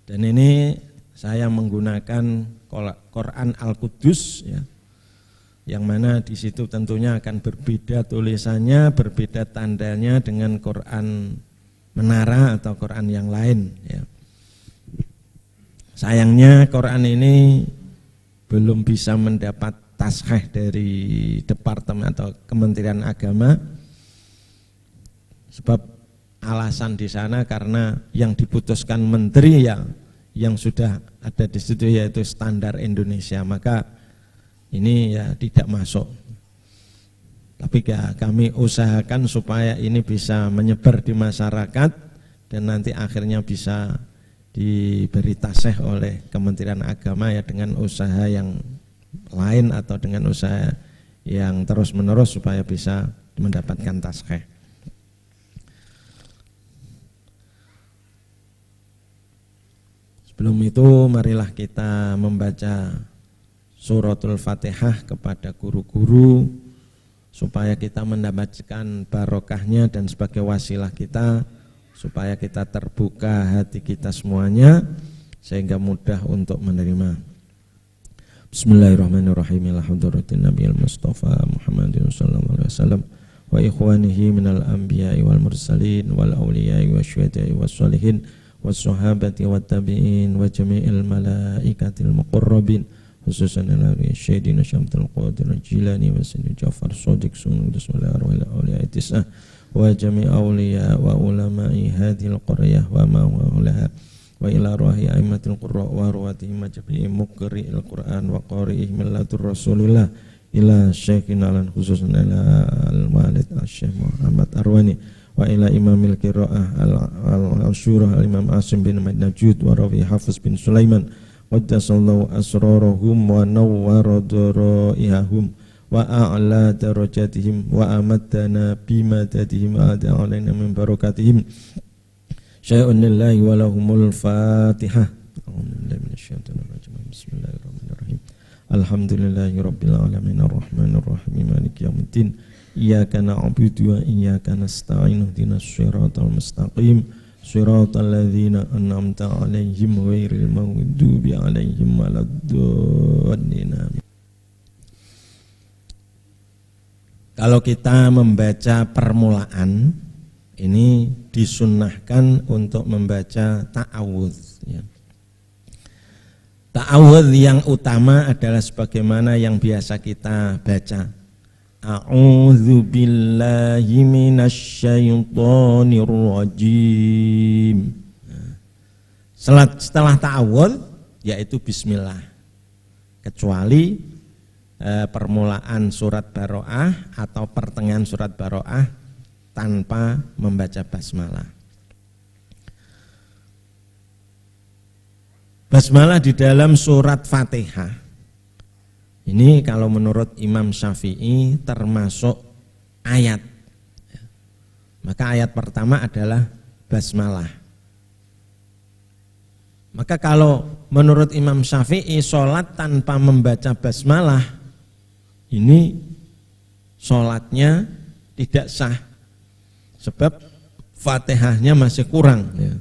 Dan ini saya menggunakan Quran Al-Qudus ya, yang mana di situ tentunya akan berbeda tulisannya, berbeda tandanya dengan Quran Menara atau Quran yang lain ya. Sayangnya Quran ini belum bisa mendapat taskhih dari Departemen atau Kementerian Agama, sebab alasan di sana karena yang diputuskan menteri yang sudah ada di situ yaitu standar Indonesia, maka ini ya tidak masuk. Tapi ya kami usahakan supaya ini bisa menyebar di masyarakat dan nanti akhirnya bisa diberi taskhih oleh Kementerian Agama ya, dengan usaha yang lain atau dengan usaha yang terus-menerus supaya bisa mendapatkan taskhih. Sebelum itu marilah kita membaca suratul Fatihah kepada guru-guru supaya kita mendapatkan barokahnya dan sebagai wasilah kita supaya kita terbuka hati kita semuanya sehingga mudah untuk menerima. Bismillahirrahmanirrahim. Alhamdulillahi nabiyil mustafa Muhammadin sallallahu alaihi wasallam wa ikhwanihi minal anbiya'i wal mursalin wal awliya'i wasyuhada'i wassalihin wassahabati wattabi'in wa jami'il malaikatil muqarrabin khususan ala syedina syamtul qadir jilani wa sini Ja'far Shadiq sunni bismillah awliya tis'ah wa jami' awliya wa ulama'i hadhil qaryah wa ma'ulaha wa ila ruhi a'immatil qurra wa ruwatihim majbi'i muqri'il Qur'an wa qari'ih millatur rasulillah ila syekhina lan khususan ala al-walid al-syekh Muhammad Arwani wa ila imamil qira'ah al-syurah al-imam Asim bin Najud wa rawi Hafiz bin Sulaiman qaddasallahu asrarahum wa nawwara daraihahum wa a'la darajatihim wa amaddana bimadadihim wa ada'alaina min barakatihim syai'un lillahi wa lahumul fatihah. Bismillahirrahmanirrahim. Alhamdulillahi rabbil alamin arrahmanir rahim maliki yaumiddin iyyaka na'budu wa iyyaka nasta'in ihdinas siratal mustaqim siratal ladzina an'amta 'alaihim ghairil maghdubi 'alaihim waladdallin. Kalau kita membaca permulaan ini disunnahkan untuk membaca ta'awudz ya. Ta'awudz yang utama adalah sebagaimana yang biasa kita baca. A'udzu billahi minasyaitonir rajim. Setelah ta'awudz yaitu bismillah. Kecuali permulaan surat Baroah atau pertengahan surat Baroah tanpa membaca basmalah. Basmalah di dalam surat Fatihah ini kalau menurut Imam Syafi'i termasuk ayat. Maka ayat pertama adalah basmalah. Maka kalau menurut Imam Syafi'i sholat tanpa membaca basmalah ini sholatnya tidak sah. Sebab Fatihahnya masih kurang ya.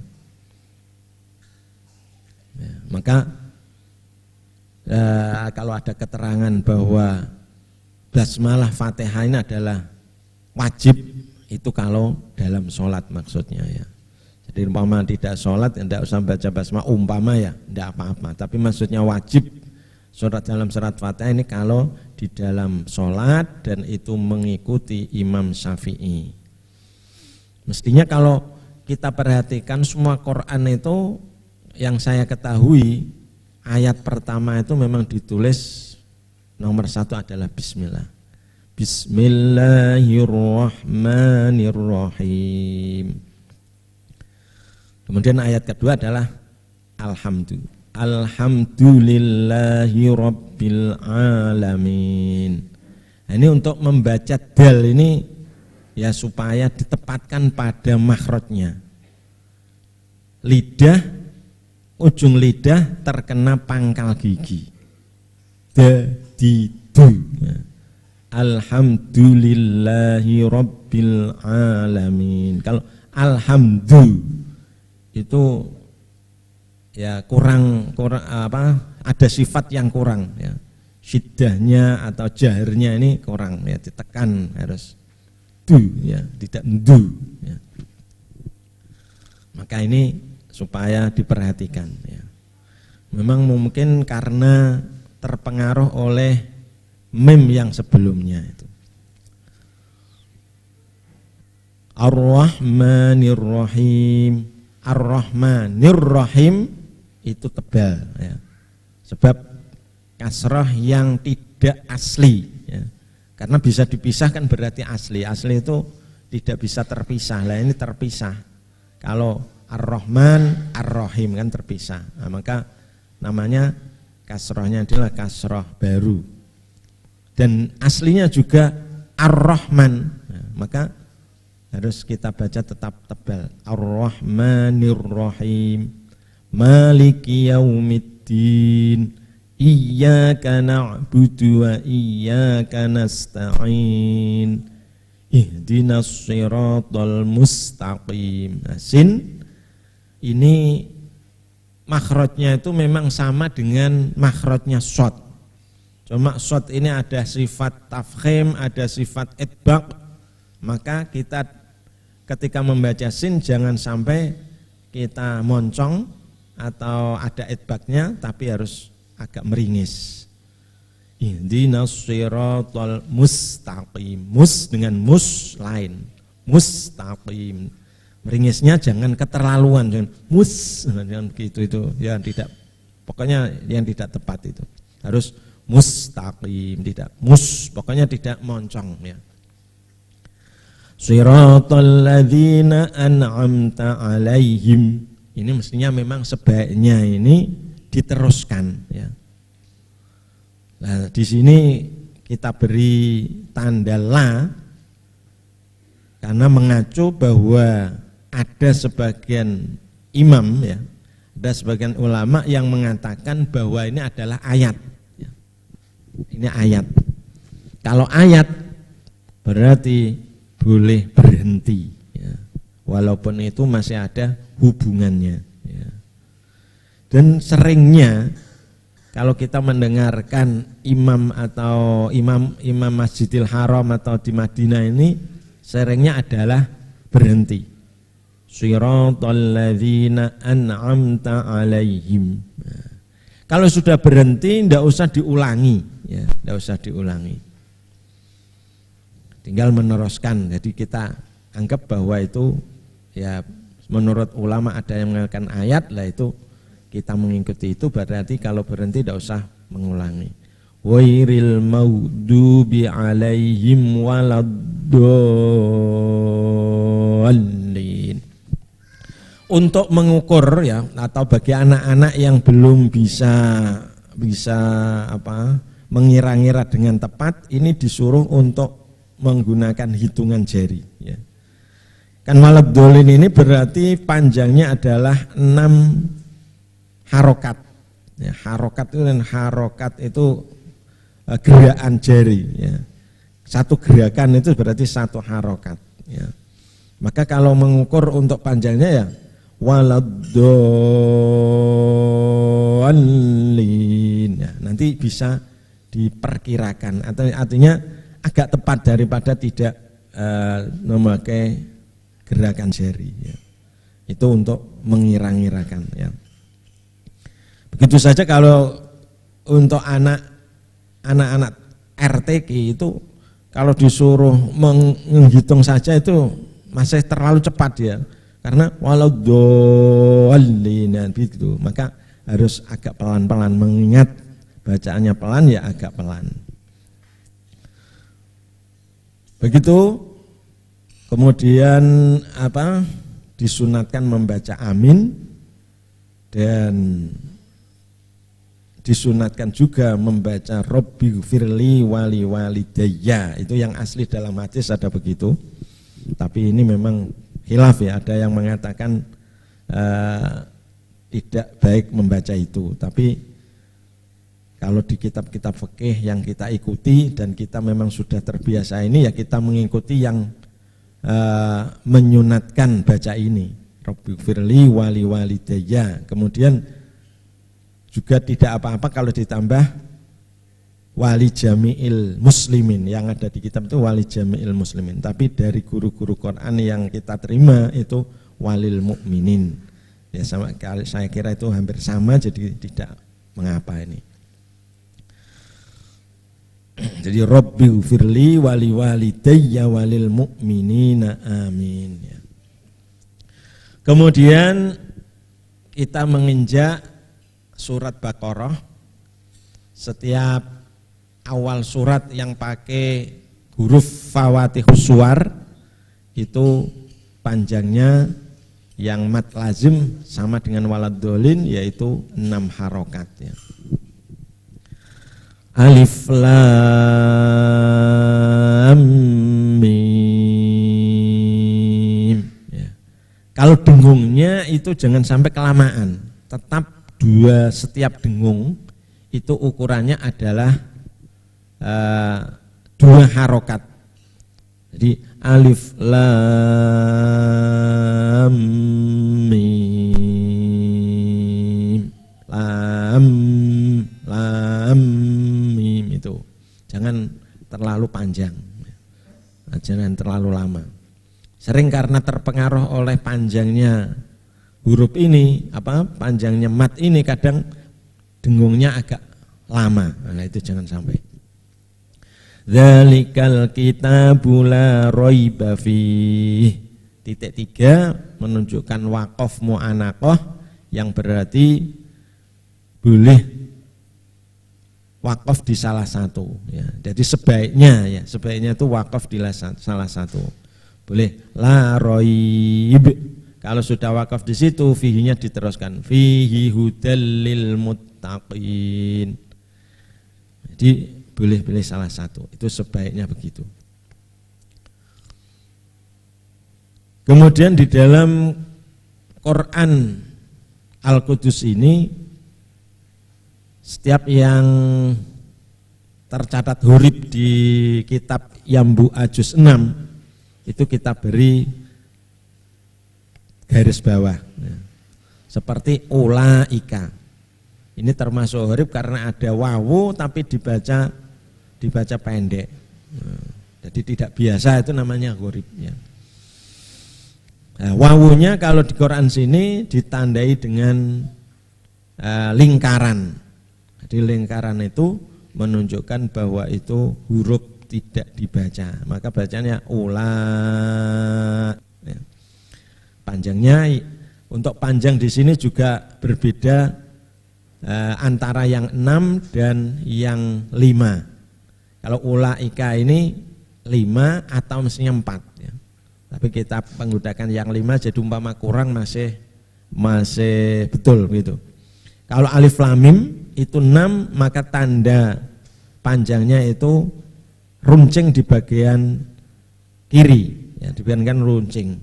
Maka kalau ada keterangan bahwa basmalah Fatihah ini adalah wajib, itu kalau dalam sholat maksudnya ya. Jadi umpama tidak sholat tidak usah baca basmalah, umpama ya tidak apa-apa. Tapi maksudnya wajib surat dalam surat Fatihah ini kalau di dalam sholat dan itu mengikuti Imam Syafi'i. Mestinya kalau kita perhatikan semua Quran itu yang saya ketahui ayat pertama itu memang ditulis nomor 1 adalah bismillah. Bismillahirrahmanirrahim. Kemudian ayat kedua adalah alhamdulillahi rabbil alamin. Nah, ini untuk membaca dal ini ya supaya ditempatkan pada makhrajnya. Lidah, ujung lidah terkena pangkal gigi. Di du. Alhamdulillahi rabbil alamin. Kalau alhamdu itu ya kurang ada sifat yang kurang ya. Syiddahnya atau jaharnya ini kurang ya, ditekan harus du ya, tidak du ya. Maka ini supaya diperhatikan ya. Memang mungkin karena terpengaruh oleh mem yang sebelumnya itu. Ar-Rahmanir Rahim. Ar-Rahmanir Rahim itu tebal ya. Sebab kasrah yang tidak asli ya. Karena bisa dipisahkan berarti asli. Asli itu tidak bisa terpisah. Lah ini terpisah. Kalau Ar-Rahman, Ar-Rahim kan terpisah. Nah, maka namanya kasrahnya adalah kasrah baru. Dan aslinya juga Ar-Rahman. Nah, maka harus kita baca tetap tebal. Ar-Rahmanir Rahim. Maliki yaumiddin. Iyyaka na'budu wa iyyaka nasta'in. Ihdinas siratal mustaqim. Nah, sin ini makhrajnya itu memang sama dengan makhrajnya shad. Cuma shad ini ada sifat tafkhim, ada sifat idbaq. Maka kita ketika membaca sin jangan sampai kita moncong atau ada idbaqnya, tapi harus agak meringis. Ihdinas siratal mustaqim. Mus dengan mus lain. Mustaqim. Meringisnya jangan keterlaluan, jangan mus, jangan begitu itu yang tidak, pokoknya yang tidak tepat itu. Harus mustaqim, tidak mus, pokoknya tidak moncong ya. Siratal ladzina an'amta alaihim. Ini mestinya memang sebaiknya ini diteruskan ya. Nah, di sini kita beri tanda la karena mengacu bahwa ada sebagian imam ya, ada sebagian ulama yang mengatakan bahwa ini adalah ayat ya. Ini ayat. Kalau ayat berarti boleh berhenti ya. Walaupun itu masih ada hubungannya ya. Dan seringnya kalau kita mendengarkan imam atau imam Masjidil Haram atau di Madinah ini seringnya adalah berhenti. Siratal ladzina an'amta alaihim. Nah, kalau sudah berhenti tidak usah diulangi ya, tidak usah diulangi. Tinggal meneruskan. Jadi kita anggap bahwa itu ya menurut ulama ada yang mengatakan ayat lah, itu kita mengikuti itu, berarti kalau berhenti tidak usah mengulangi. Wairil maghdubi alaihim waladdallin. Untuk mengukur ya, atau bagi anak-anak yang belum bisa mengira-ngira dengan tepat, ini disuruh untuk menggunakan hitungan jari ya. Kan waladdallin ini berarti panjangnya adalah 6 harokat ya, harokat itu, dan harokat itu gerakan jari ya. Satu gerakan itu berarti satu harokat ya. Maka kalau mengukur untuk panjangnya ya waladdallin ya, nanti bisa diperkirakan, atau artinya agak tepat daripada tidak memakai gerakan jari ya. Itu untuk mengira-ngirakan ya. Begitu saja kalau untuk anak-anak RTQ itu kalau disuruh menghitung saja itu masih terlalu cepat ya. Karena waladdallin begitu, maka harus agak pelan-pelan, mengingat bacaannya pelan ya agak pelan. Begitu kemudian disunatkan membaca amin, dan disunatkan juga membaca Rabbighfirli wali walidayya. Itu yang asli dalam hadis ada begitu. Tapi ini memang khilaf ya, ada yang mengatakan tidak baik membaca itu. Tapi kalau di kitab-kitab fikih yang kita ikuti dan kita memang sudah terbiasa ini, ya kita mengikuti yang menyunatkan baca ini, Rabbighfirli wali walidayya. Kemudian juga tidak apa-apa kalau ditambah wali jami'il muslimin, yang ada di kitab itu wali jami'il muslimin. Tapi dari guru-guru Quran yang kita terima itu walil mukminin. Ya sama, saya kira itu hampir sama, jadi tidak mengapa ini. Jadi Rabbighfirli wali walidayya walil mu'minina amin ya. Kemudian kita menginjak surat Baqarah. Setiap awal surat yang pakai huruf Fawatihus Suwar itu panjangnya yang mad lazim sama dengan waladhdallin, yaitu 6 harokat ya. Alif lam mim ya. Kalau dengungnya itu jangan sampai kelamaan, tetap 2 setiap dengung itu ukurannya adalah 2 harokat. Jadi alif lam mim lam mim, itu jangan terlalu panjang, jangan terlalu lama. Sering karena terpengaruh oleh panjangnya huruf ini, panjangnya mat ini, kadang dengungnya agak lama. Nah itu jangan sampai. Dzalikal kitabu la raiba fih. Titik 3 menunjukkan waqaf mu'anaqah, yang berarti boleh wakaf di salah satu ya. Jadi sebaiknya itu wakaf di salah satu. Boleh la raib. Kalau sudah wakaf di situ, fihinya diteruskan fihi hudal lil muttaqin. Jadi boleh salah satu. Itu sebaiknya begitu. Kemudian di dalam Quran Al-Qudus ini, setiap yang tercatat huruf di kitab Yambu Ajuz 6 itu kita beri garis bawah ya. Seperti ulaika. Ini termasuk huruf karena ada wawu tapi dibaca pendek. Jadi tidak biasa, itu namanya huruf ya. Nah, wawunya kalau di Quran sini ditandai dengan lingkaran. Jadi lingkaran itu menunjukkan bahwa itu huruf tidak dibaca, maka bacanya ula. Ya. Panjangnya, untuk panjang di sini juga berbeda antara yang 6 dan yang 5. Kalau ulaika ini 5 atau mestinya 4 ya. Tapi kita menggunakan yang 5, jadi umpama kurang masih betul gitu. Kalau alif lam mim itu 6, maka tanda panjangnya itu runcing di bagian kiri ya, diberikan runcing.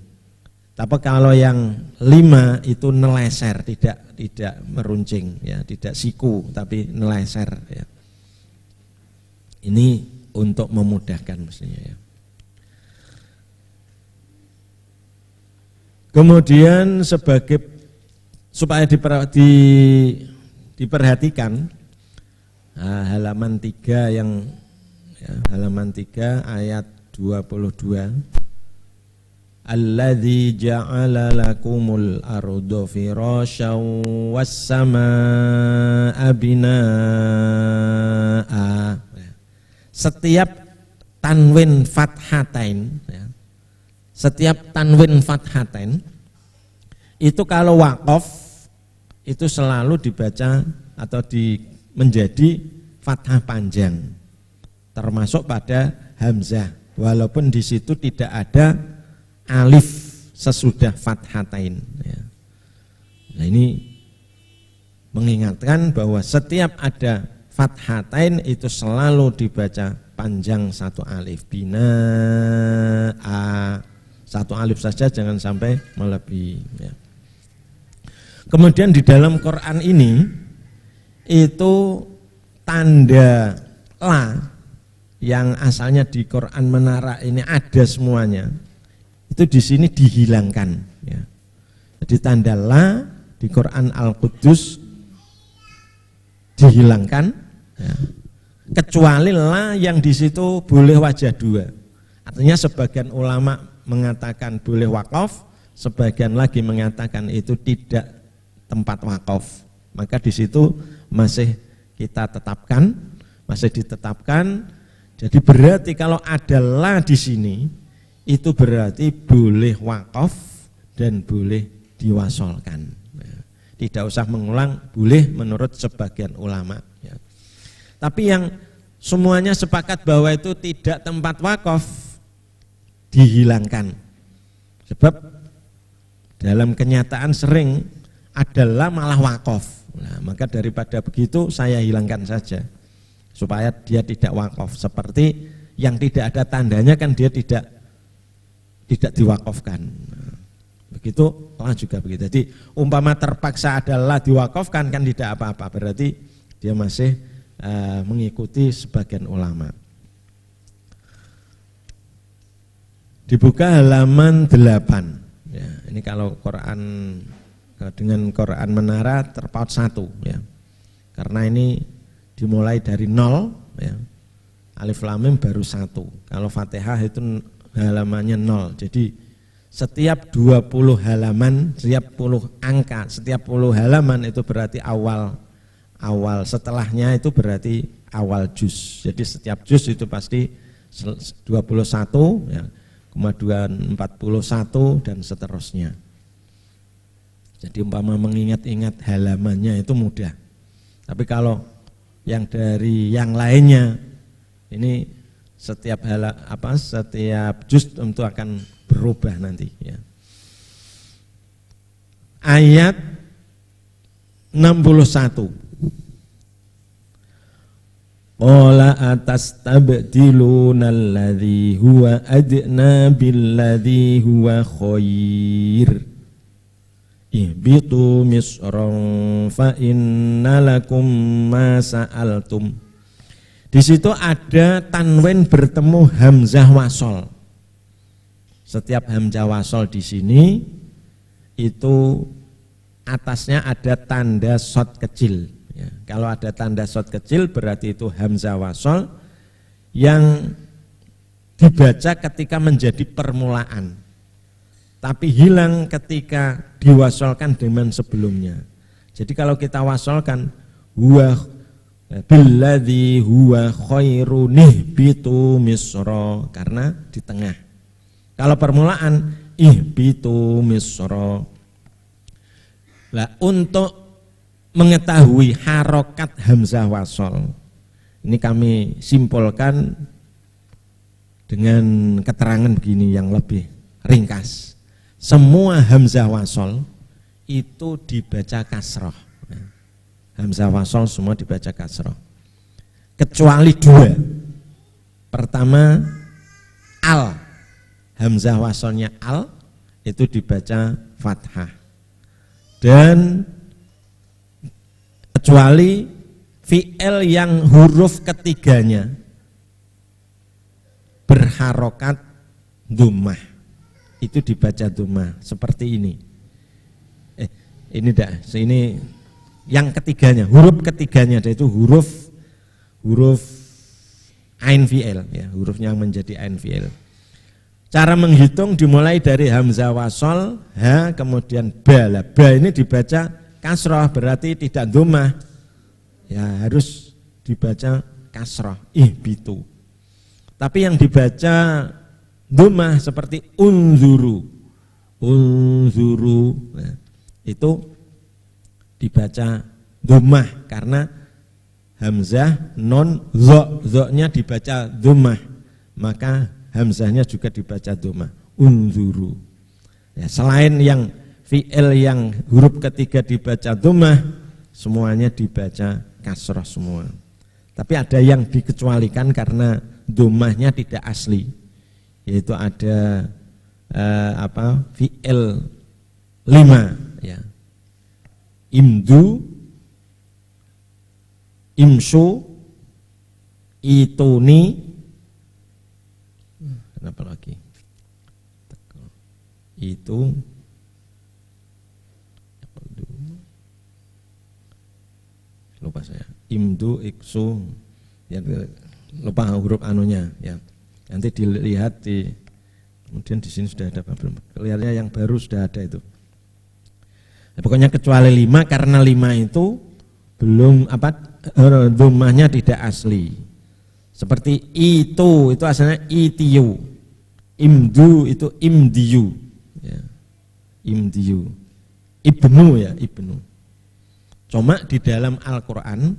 Tapi kalau yang 5 itu neleser, tidak meruncing ya, tidak siku tapi neleser ya. Ini untuk memudahkan mestinya ya. Kemudian supaya diperhatikan halaman 3 yang ya, halaman 3 ayat 22. Alladzi ja'ala lakumul arda firasyan was samaa'a binaa'a. Setiap tanwin fathatain ya. Setiap tanwin fathatain itu kalau waqaf itu selalu dibaca atau menjadi fathah panjang, termasuk pada hamzah, walaupun di situ tidak ada alif sesudah fathatain ya. Nah ini mengingatkan bahwa setiap ada fathatain itu selalu dibaca panjang satu alif, bina a, satu alif saja, jangan sampai melebihi ya. Kemudian di dalam Quran ini itu tanda la yang asalnya di Quran Menara ini ada semuanya, itu di sini dihilangkan ya. Jadi tanda la di Quran Al-Quddus dihilangkan ya. Kecuali la yang di situ boleh wajah dua. Artinya sebagian ulama mengatakan boleh wakaf, sebagian lagi mengatakan itu tidak tempat wakaf. Maka di situ masih kita tetapkan, masih ditetapkan. Jadi berarti kalau ada la di sini itu berarti boleh wakaf dan boleh diwasolkan. Tidak usah mengulang, boleh menurut sebagian ulama ya. Tapi yang semuanya sepakat bahwa itu tidak tempat wakaf dihilangkan. Sebab dalam kenyataan sering adalah malah wakaf. Nah, maka daripada begitu saya hilangkan saja supaya dia tidak wakaf. Seperti yang tidak ada tandanya kan dia tidak diwakafkan. Nah, begitu lah juga begitu. Jadi umpama terpaksa adalah diwakafkan kan tidak apa-apa. Berarti dia masih mengikuti sebagian ulama. Dibuka halaman 8. Ya, ini kalau Quran dengan Quran Menara terpaut 1 ya. Karena ini dimulai dari 0 ya. Alif Lam Mim baru 1. Kalau Fatihah itu halamannya 0. Jadi setiap 20 halaman, setiap 10 angka, setiap 10 halaman itu berarti awal, setelahnya itu berarti awal juz. Jadi setiap juz itu pasti 21 ya, kemudian 41 dan seterusnya. Jadi umpama mengingat-ingat halamannya itu mudah. Tapi kalau yang dari yang lainnya ini setiap setiap juz tentu akan berubah nanti ya. Ayat 61. Qala atastabdiluna alladhi huwa adna billadhi huwa khair. Ihbitu misran fa inna lakum ma sa'altum. Di situ ada tanwin bertemu hamzah wasol. Setiap hamzah wasol di sini itu atasnya ada tanda shad kecil. Ya, kalau ada tanda shad kecil berarti itu hamzah wasol yang dibaca ketika menjadi permulaan, tapi hilang ketika diwasolkan dengan sebelumnya. Jadi kalau kita wasolkan huwa billadzi huwa khairun ihbitu misra, karena di tengah. Kalau permulaan ihbitu misra. Lah untuk mengetahui harokat hamzah wasol ini kami simpulkan dengan keterangan begini yang lebih ringkas. Semua hamzah wasol itu dibaca kasroh. Hamzah wasol semua dibaca kasroh kecuali 2. Pertama al, hamzah wasolnya al itu dibaca fathah, dan kecuali fi'il yang huruf ketiganya berharokat dhammah itu dibaca dhammah seperti ini. Ini yang ketiganya, huruf ketiganya itu huruf ain fi'il ya, hurufnya yang menjadi ain fi'il. Cara menghitung dimulai dari hamzah wasol ha kemudian ba. Ba ini dibaca kasroh berarti tidak dhammah ya, harus dibaca kasroh ihbitu. Tapi yang dibaca dhammah seperti unzuru nah, itu dibaca dhammah karena hamzah non zo-nya dibaca dhammah, maka hamzahnya juga dibaca dhammah unzuru ya. Selain yang fi'il yang huruf ketiga dibaca dhammah semuanya dibaca kasroh semua. Tapi ada yang dikecualikan karena dhammahnya tidak asli, yaitu ada fi'il 5 ya. Imdu, imsu, ituni, kenapa lagi? Itu lupa saya. Imdu, iksu, ya, lupa huruf anunya ya. Nanti dilihat kemudian di sini sudah ada belum? Kelihatannya yang baru sudah ada itu. Nah, pokoknya kecuali 5 karena 5 itu belum dhammahnya tidak asli. Seperti itu asalnya itiu. Imdu itu imdiyu ya. Imdiyu. Ibnu ya, ibnu. Cuma di dalam Al-Qur'an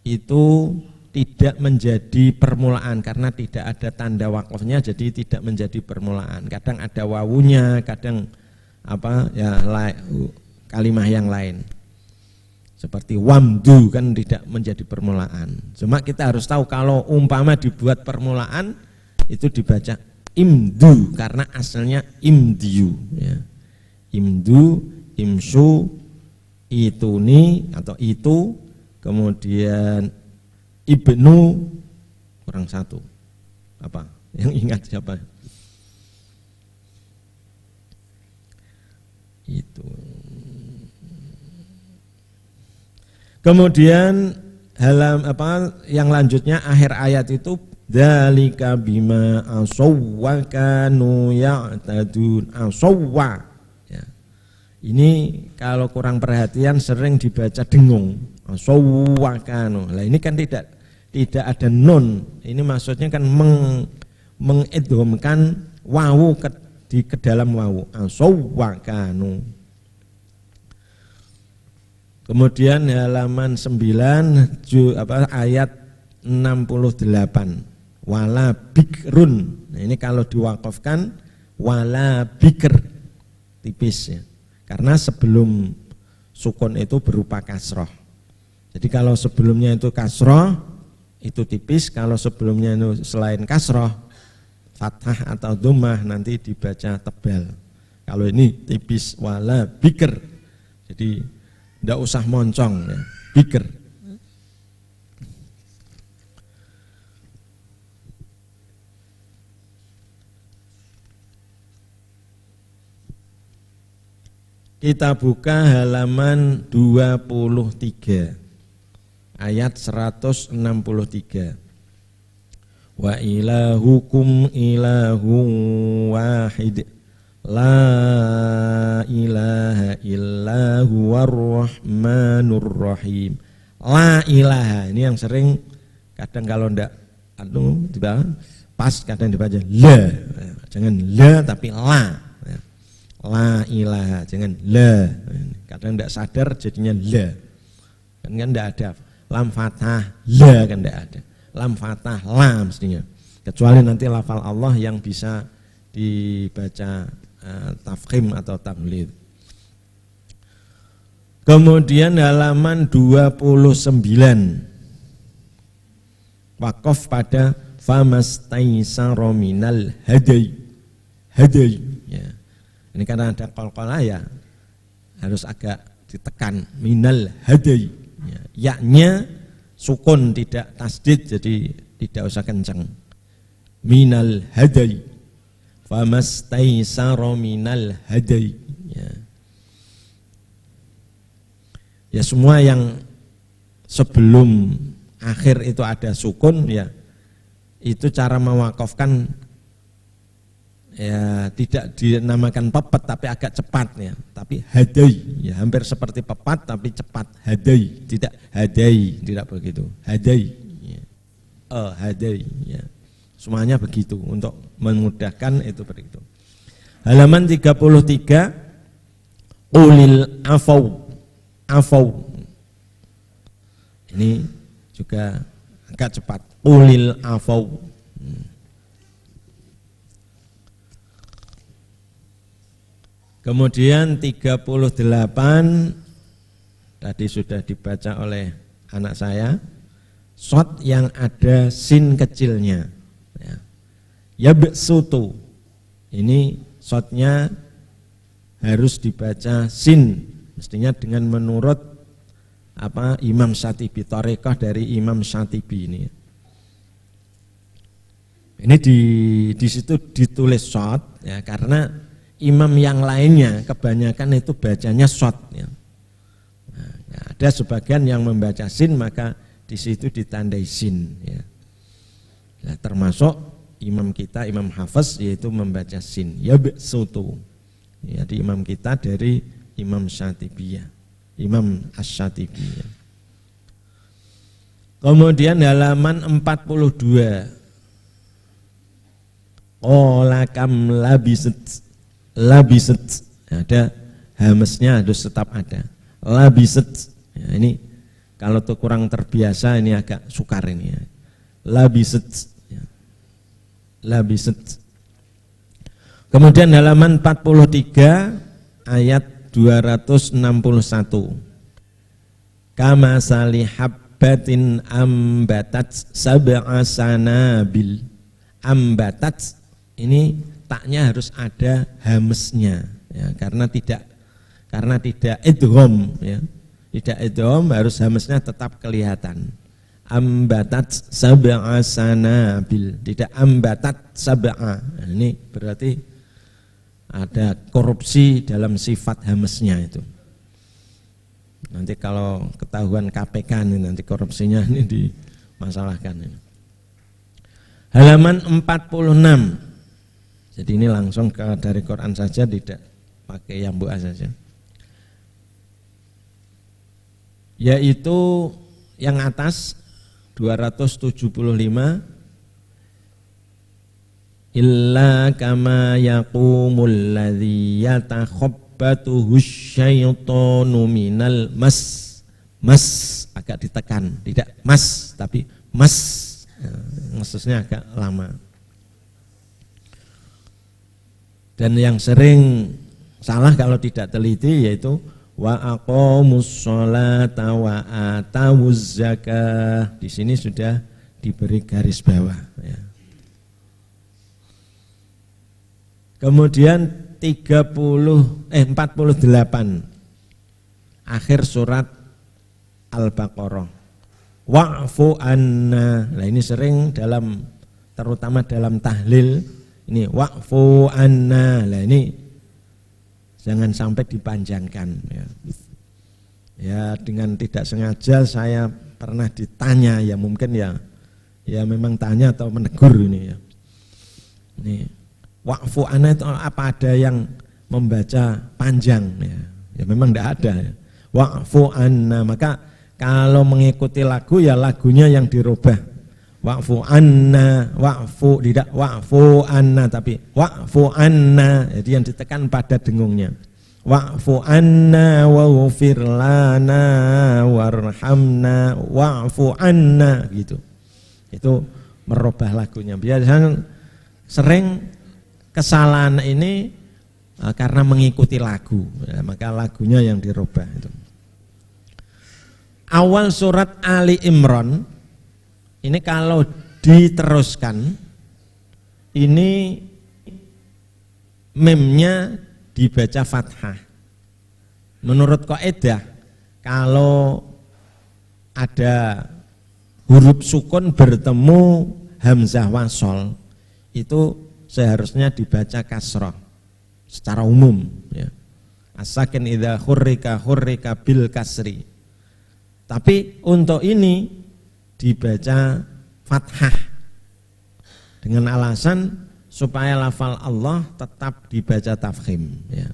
itu tidak menjadi permulaan karena tidak ada tanda wakafnya, jadi tidak menjadi permulaan. Kadang ada wawunya, kadang kalimah yang lain. Seperti wamdu kan tidak menjadi permulaan. Cuma kita harus tahu kalau umpama dibuat permulaan itu dibaca imdu karena asalnya imdiyu ya. Imdu, imsu, ituni atau itu, kemudian ibnu kurang satu. Apa? Yang ingat siapa? Itu. Kemudian yang lanjutnya akhir ayat itu dzalika bima asawwa kanu ya'tadun. Asawwa. Ya. Ini kalau kurang perhatian sering dibaca dengung. Asawwa kanu. Lah ini kan tidak ada nun. Ini maksudnya kan mengidghamkan wawu ke dalam wawu. Asawwa kanu. Kemudian halaman 9 ayat 68 wala bikrun. Nah, ini kalau diwakafkan wala bikr tipis ya. Karena sebelum sukun itu berupa kasroh. Jadi kalau sebelumnya itu kasroh itu tipis, kalau sebelumnya itu selain kasroh fathah atau dhammah nanti dibaca tebal. Kalau ini tipis wala bikr. Jadi tidak usah moncong ya, bikr. Kita buka halaman 23 ayat 163. Wa ilahukum ilahun wahid la ilaha illa huwar rahmanur rahim. La ilaha ini yang sering kadang kalau ndak pas kadang dibaca la. Jangan la tapi la. La ilaha jangan la. Kadang ndak sadar jadinya la. Kan ndak ada lam fathah la kan ndak ada. Lam fathah la mestinya. Kecuali nanti lafal Allah yang bisa dibaca tafkhim atau tamlid. Kemudian halaman 29 wakaf pada famastaisara minal hadai ya. Ini karena ada qalqalah ya harus agak ditekan minal hadai ya. Yaknya sukun tidak tasdid jadi tidak usah kencang. Minal hadai famastaisara minal hadai ya. Ya semua yang sebelum akhir itu ada sukun ya itu cara mewakafkan ya tidak dinamakan pepet tapi agak cepat ya, tapi hadai ya hampir seperti pepat tapi cepat hadai tidak begitu hadai ya. Hadai ya. Semuanya begitu untuk memudahkan itu begitu. Halaman 33 ulil afau. Ini juga agak cepat. Ulil afau. Kemudian 38 Tadi sudah dibaca oleh anak saya, shot yang ada sin kecilnya. Ya beksutu, ini shotnya harus dibaca sin, mestinya dengan menurut Imam Syatibi, Thariqah dari Imam Syatibi ini. Ini di situ ditulis shot ya, karena imam yang lainnya kebanyakan itu bacanya shot ya. Nah, ada sebagian yang membaca sin, maka di situ ditandai sin ya. Nah, termasuk imam kita, Imam Hafiz, yaitu membaca sin ya beksutu. Jadi imam kita dari Imam Syatibiyah, Imam Asy-Syatibiyah. Kemudian halaman 42. Qala kam labiset, ada hamesnya harus tetap ada. Labiset, ya, ini kalau tuh kurang terbiasa ini agak sukar ini ya. Labiset, ya. Labiset. Kemudian halaman 43 ayat 261. Kama salihabbatin ambatat sab'a sanabil. Ambatat ini taknya harus ada hamesnya ya, karena tidak idgham ya. Tidak idgham, harus hamesnya tetap kelihatan. Ambatat sab'a sanabil, tidak ambatat sab'a. Nah, ini berarti ada korupsi dalam sifat hamesnya itu. Nanti kalau ketahuan KPK ini nanti korupsinya ini dimasalahkan ini. Halaman 46. Jadi ini langsung dari Quran saja, tidak pakai yambu'a saja. Yaitu yang atas 275, illa kama yaqumul ladzi yatakhabbatuhu syaitanu minal mas agak ditekan, tidak mas tapi mas, maksudnya agak lama. Dan yang sering salah kalau tidak teliti yaitu wa aqamus sholata wa atawuz zakah. Di sini sudah diberi garis bawah ya. Kemudian 48 akhir surat Al-Baqarah. Wa'fu anna. Nah, ini sering terutama dalam tahlil ini wa'fu anna. Nah, ini jangan sampai dipanjangkan ya. Ya, dengan tidak sengaja saya pernah ditanya ya, mungkin ya memang tanya atau menegur ini ya. Ini wa'fu anna itu apa, ada yang membaca panjang ya. Ya memang tidak ada ya. Wa'fu anna, maka kalau mengikuti lagu ya lagunya yang dirubah. Wa'fu anna, wa'fu, tidak wa'fu anna tapi wa'fu anna, jadi yang ditekan pada dengungnya. Wa'fu anna waghfir lana warhamna wa'fu anna, gitu. Itu merubah lagunya. Biasanya sering kesalahan ini karena mengikuti lagu ya, maka lagunya yang dirubah itu. Awal surat Ali Imran ini kalau diteruskan, ini memnya dibaca fathah. Menurut kaidah, kalau ada huruf sukun bertemu hamzah wasol, itu seharusnya dibaca kasrah secara umum. Ya. As-sakin idza hurrika bil kasri. Tapi untuk ini dibaca fathah dengan alasan supaya lafal Allah tetap dibaca tafkhim ya.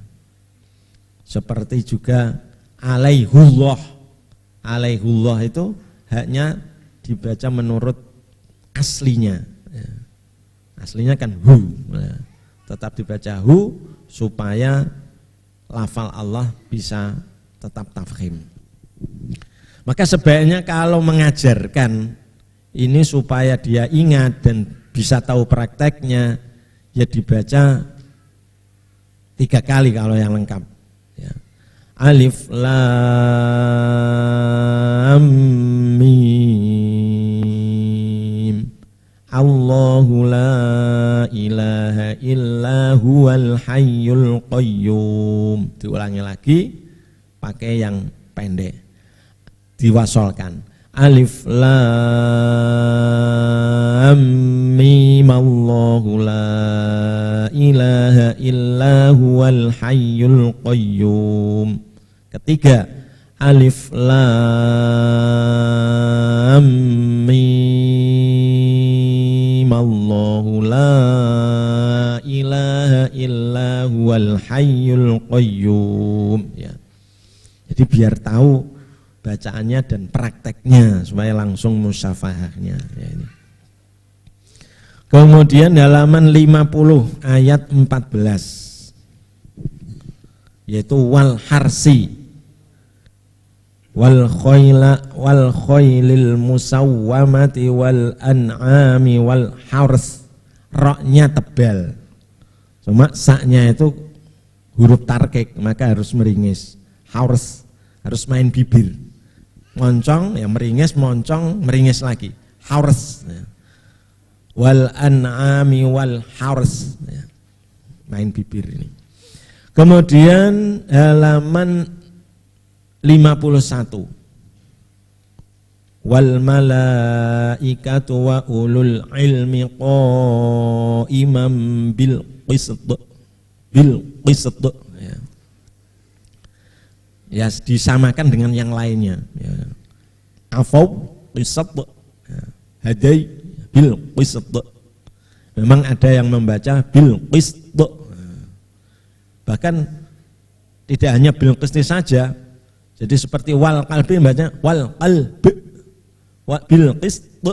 Seperti juga alaihullah itu haknya dibaca menurut aslinya ya. Aslinya kan hu ya. Tetap dibaca hu supaya lafal Allah bisa tetap tafkhim. Maka sebaiknya kalau mengajarkan ini supaya dia ingat dan bisa tahu prakteknya, ya dibaca 3 kali kalau yang lengkap. Ya. Alif lam mim. Allahu la ilaha illa huwal hayyul qayyum. Diulangi lagi pakai yang pendek. Diwasolkan. Alif lam mim. Allahu la ilaha illa huwal hayyul qayyum. Ketiga, alif lam mim. Allahu la ilaha illa huwal hayyul qayyum. Ya. Jadi biar tahu bacaannya dan prakteknya supaya langsung musyafahahnya. Ya, ini. Kemudian halaman 50 ayat 14 yaitu wal harsi wal khailil musawwamati wal an'ami wal hars. Roknya tebal, cuma saknya itu huruf tarkik, maka harus meringis. Hars harus main bibir, moncong ya meringis, moncong meringis lagi. Hars ya. Wal an'ami wal hars ya. Main bibir ini. Kemudian halaman 51 wal malaikatu wa ulul ilmi qaiman bil qisd ya. Ya disamakan dengan yang lainnya ya. Afau qisd ya. Hadai bil qisd. Memang ada yang membaca bil qisd. Bahkan tidak hanya bil qisd saja. Jadi seperti wal qalbi baca wal qalbi wa bil qisd.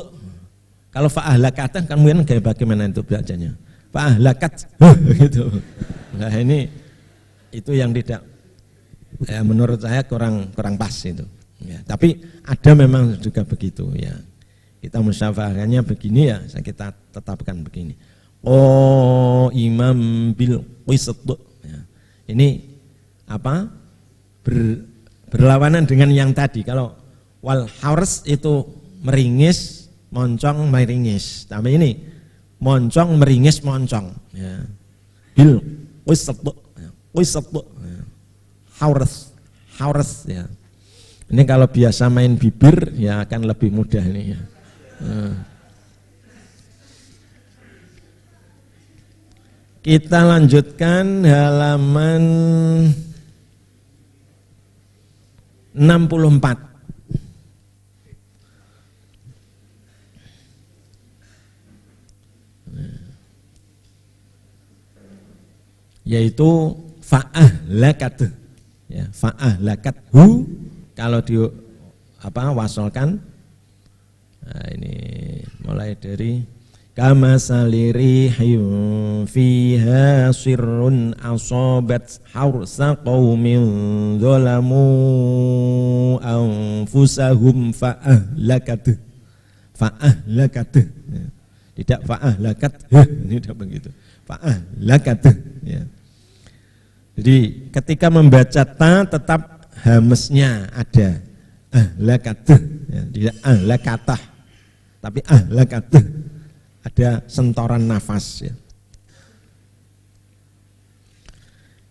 Kalau fa'ahlakatan kan mungkin kayak bagaimana itu bacanya? Fa'ahlakat gitu. Nah, ini itu yang tidak ya, menurut saya kurang pas itu. Ya, tapi ada memang juga begitu ya. Kita musyafahahnya begini ya, kita tetapkan begini. Oh imam bil qisd. Ya. Ini apa? Berlawanan dengan yang tadi. Kalau wal hars itu meringis, moncong meringis. Tapi ini moncong meringis moncong. Ya. Bil qisd. Ya. Qisd. Ya. Hars ya. Ini kalau biasa main bibir ya akan lebih mudah ini ya. Kita lanjutkan halaman 64. Yaitu fa'ahlakat. Ya, fa'ahlakat hu kalau di wasolkan. Nah, ini mulai dari kama salirihim fiha sirrun asabat harsa qaumin zalamu anfusahum fa'ahlakat. Tidak fa'ahlakat, tidak begitu. Fa'ahlakat ya. Jadi ketika membaca ta tetap hamesnya ada. Ahlakat ya, tidak ahlakatah. Tapi ahlakat ada sentoran nafas ya.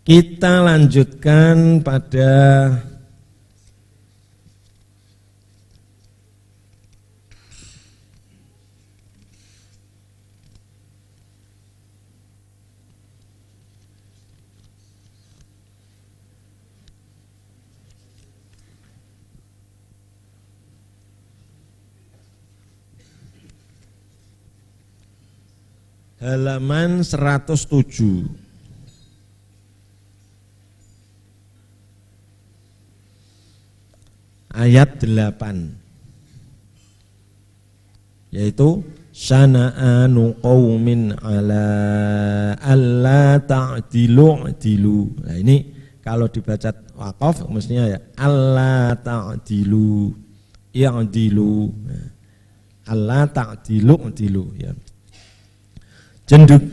Kita lanjutkan pada halaman 107. Ayat 8. Yaitu sana'anu qaumin ala alla ta'dilu. Nah, ini kalau dibaca waqaf mestinya ya alla ta'dilu. I'dilu. Alla ta'dilu ya.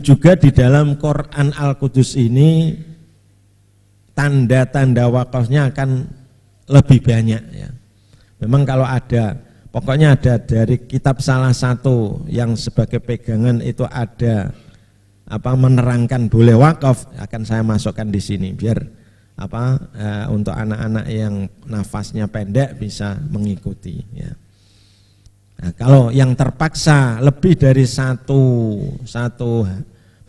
Juga di dalam Quran Al-Qudus ini tanda-tanda wakafnya akan lebih banyak ya. Memang kalau ada, pokoknya ada dari kitab salah satu yang sebagai pegangan itu ada menerangkan boleh wakaf, akan saya masukkan di sini biar untuk anak-anak yang nafasnya pendek bisa mengikuti ya. Nah, kalau yang terpaksa lebih dari satu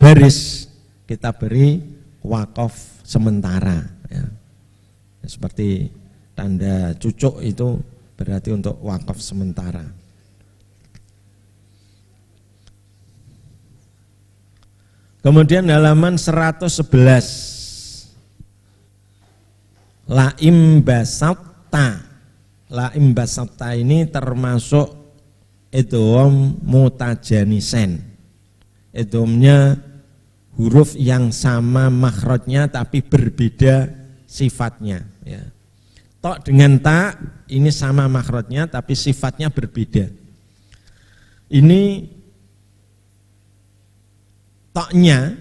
baris kita beri wakaf sementara ya. Seperti tanda cucuk itu berarti untuk wakaf sementara. Kemudian halaman 111 Laim basatta. Laim basatta ini termasuk idgham mutajanisen. Idghamnya huruf yang sama makhrajnya tapi berbeda sifatnya ya. Tok dengan ta ini sama makhrajnya tapi sifatnya berbeda. Ini toknya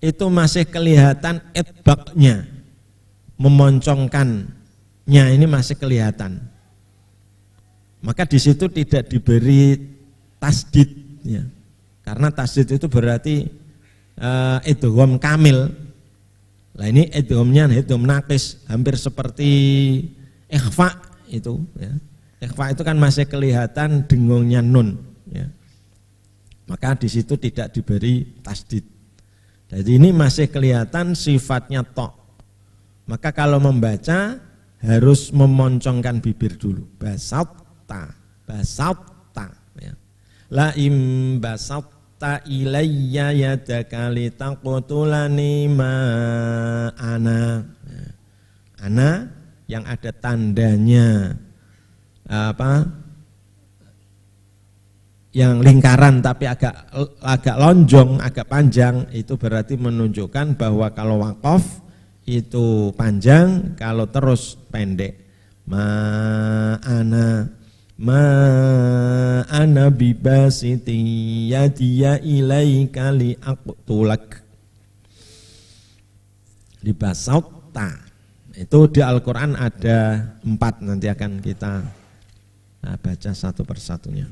itu masih kelihatan itbaqnya, memoncongkannya ini masih kelihatan. Maka di situ tidak diberi tasdid ya. Karena tasdid itu berarti idgham kamil. Lah ini idghamnya idgham naqis, hampir seperti ikhfa itu ya. Ikhfa itu kan masih kelihatan dengungnya nun ya. Maka di situ tidak diberi tasdid. Jadi ini masih kelihatan sifatnya tok. Maka kalau membaca harus memoncongkan bibir dulu. Basatta ya. La im basatta ilayya yadaka litaqtulani ma ana. Ana yang ada tandanya yang lingkaran tapi agak lonjong, agak panjang, itu berarti menunjukkan bahwa kalau wakaf itu panjang, kalau terus pendek. Ma ana bibasiti yadiya ilaika liaqtulak. Libasauta itu di Al-Quran ada 4, nanti akan kita baca satu persatunya.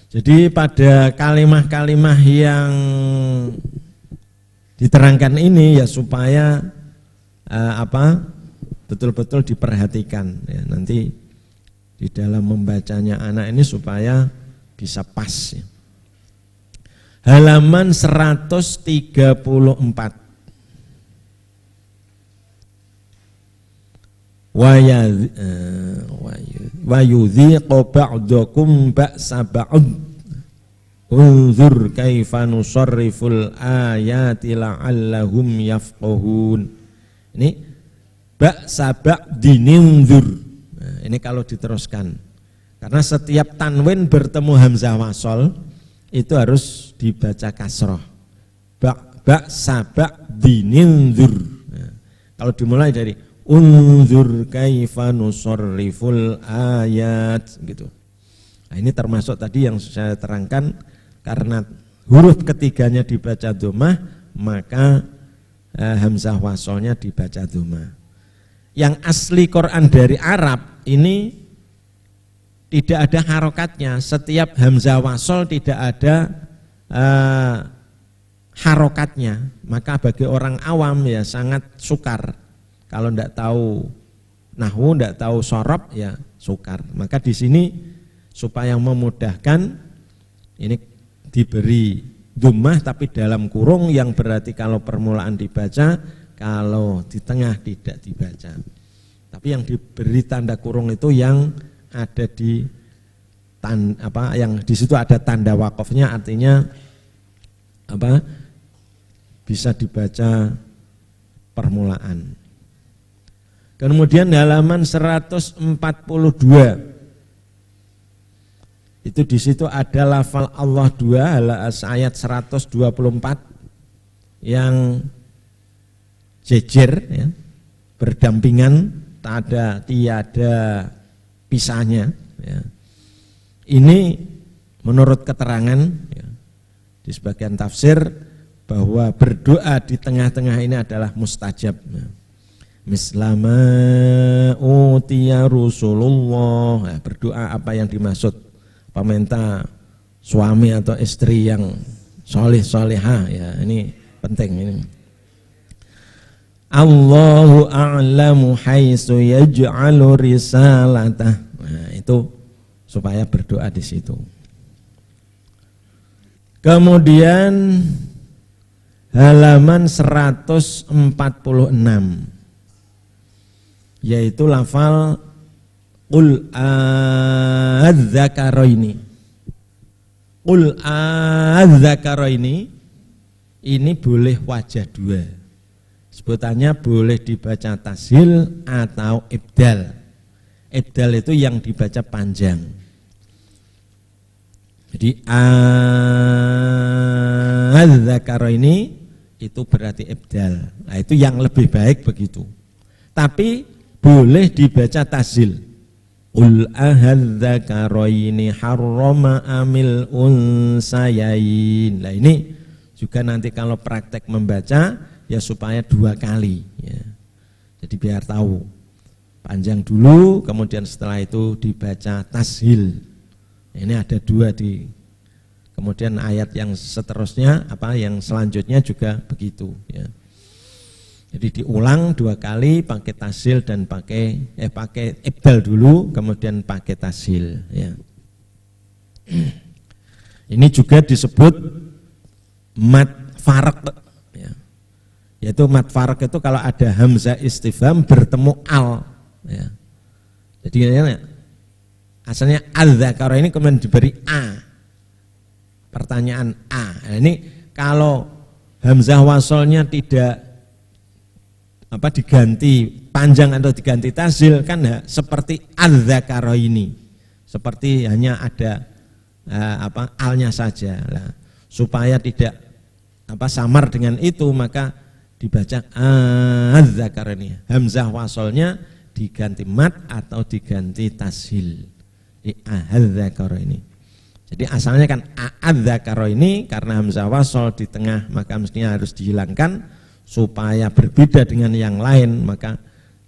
Jadi pada kalimah-kalimah yang diterangkan ini ya supaya betul-betul diperhatikan ya, nanti di dalam membacanya anak ini supaya bisa pas ya. Halaman 134 wa yudhiqu ba'dakum ba'sa ba'd unzur kaifa nusarriful ayati la'allahum yafqahun. Ini ba'sa ba'din unzur. Nah, ini kalau diteruskan karena setiap tanwin bertemu hamzah wasol itu harus dibaca kasroh. Ba'sa ba'din unzur. Nah, kalau dimulai dari unzur kaifa nusarriful ayat gitu. Nah, ini termasuk tadi yang saya terangkan, karena huruf ketiganya dibaca dhammah, maka hamzah wasolnya dibaca dhammah. Yang asli Quran dari Arab ini tidak ada harokatnya, setiap hamzah wasol tidak ada harokatnya, maka bagi orang awam ya sangat sukar. Kalau tidak tahu nahwu, tidak tahu sorob, ya sukar. Maka di sini supaya memudahkan, ini diberi dhammah tapi dalam kurung, yang berarti kalau permulaan dibaca, kalau di tengah tidak dibaca. Tapi yang diberi tanda kurung itu yang ada di yang di situ ada tanda wakafnya, artinya bisa dibaca permulaan. Kemudian halaman 142 itu di situ ada lafal Allah 2 ayat 124 yang jejer ya, berdampingan, tiada pisahnya ya. Ini menurut keterangan ya, di sebagian tafsir bahwa berdoa di tengah-tengah ini adalah mustajab. Mislama utiya Rasulullah. Nah, berdoa apa yang dimaksud? Peminta suami atau istri yang soleh-solehah ya, ini penting ini. Allahu a'lamu haitsu yaj'alu risalatah. Nah, itu supaya berdoa di situ. Kemudian halaman 146 yaitu lafal qul adzakaraini. Qul adzakaraini ini boleh wajah dua. Sebutannya boleh dibaca tashil atau ibdal. Ibdal itu yang dibaca panjang. Jadi adzakaraini itu berarti ibdal. Nah, itu yang lebih baik begitu. Tapi boleh dibaca tashil. Qul ahadzakaraini harrama amil unsayain. Nah, ini juga nanti kalau praktek membaca ya supaya 2 kali ya. Jadi biar tahu. Panjang dulu kemudian setelah itu dibaca tashil. Ini ada 2 di kemudian ayat yang seterusnya yang selanjutnya juga begitu ya. Jadi diulang 2 kali pakai tashil dan pakai ibdal dulu kemudian pakai tashil ya. Ini juga disebut mad farq ya. Yaitu mad farq itu kalau ada hamzah istifham bertemu al ya. Jadi ya, asalnya adzakara ini kemudian diberi a. Pertanyaan a. Nah, ini kalau hamzah wasolnya tidak diganti panjang atau diganti tashil kan ya, seperti adzakara ini. Seperti hanya ada alnya saja. Nah, supaya tidak samar dengan itu maka dibaca adzakara ini. Hamzah wasolnya diganti mat atau diganti tashil. Di adzakara ini. Jadi asalnya kan adzakara ini karena hamzah wasol di tengah maka mestinya harus dihilangkan supaya berbeda dengan yang lain maka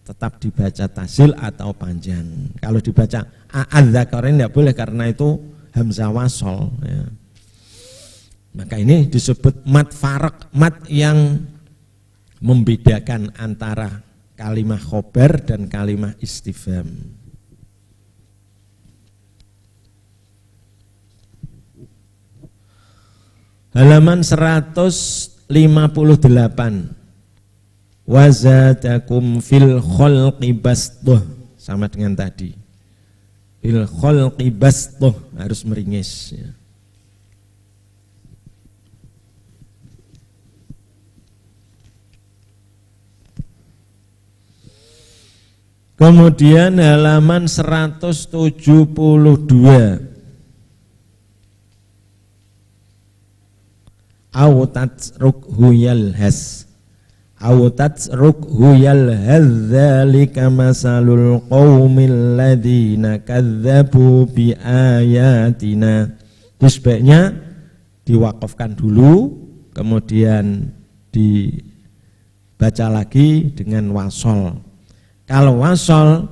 tetap dibaca tashil atau panjang. Kalau dibaca adzakara ini tidak boleh karena itu hamzah wasol ya. Maka ini disebut mad farq, mad yang membedakan antara kalimah khobar dan kalimah istifham. Halaman 158. Wazadakum fil khalqi bastuh, sama dengan tadi. Fil khalqi bastuh harus meringis ya. Kemudian halaman 172. Autat rukhu yalhas. Autat rukhu yalhaz dzalika masalul qaumil ladzina kadzdzabu bi ayatina. Itu sebaiknya diwakafkan dulu kemudian dibaca lagi dengan wasol. Kalau wasol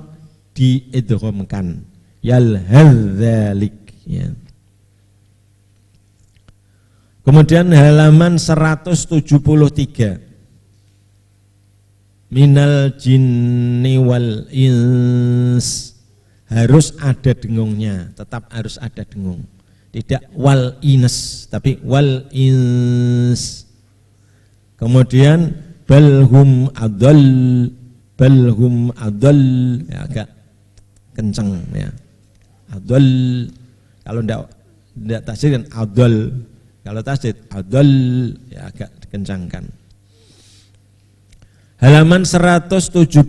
diidghamkan yalhaz dzalik ya. Kemudian halaman 173. Minal jinni wal ins. Harus ada dengungnya, tetap harus ada dengung. Tidak wal ins, tapi wal ins. Kemudian balhum adall ya, agak kencang ya. Adall kalau tidak tasdid kan adall. Kalau tasdid adall ya agak dikencangkan. Halaman 175.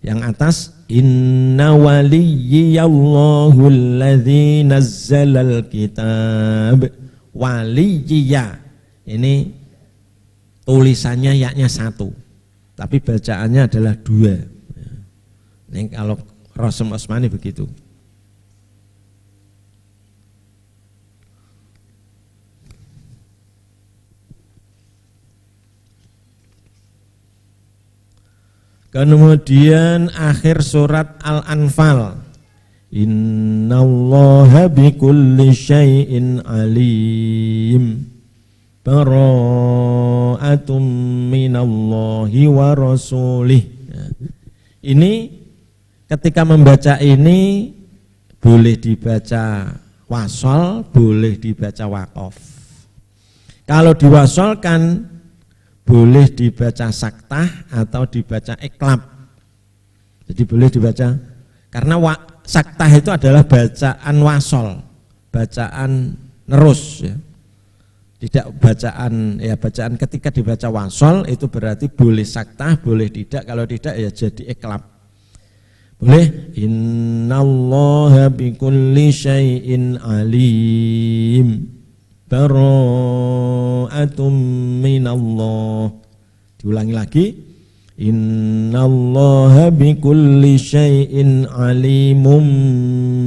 Yang atas inna waliyyallahu alladzi nazzalal kitab. Waliyya ini tulisannya yaknya 1 tapi bacaannya adalah 2. Ini kalau Rasul Utsmani begitu. Kemudian akhir surat Al-Anfal, innallaha bikulli syai'in alim, bara'atum minallahi wa rasulih. Ini ketika membaca ini boleh dibaca wasol, boleh dibaca waqaf. Kalau diwasolkan boleh dibaca saktah atau dibaca iklab. Jadi boleh dibaca, karena saktah itu adalah bacaan wasol, bacaan nerus ya. Tidak bacaan, ya bacaan ketika dibaca wasol itu berarti boleh saktah, boleh tidak, kalau tidak ya jadi iklab. Boleh, innallaha bikulli syai'in alim, bara'atum minallah. Diulangi lagi, innallaha bikulli syai'in alimum,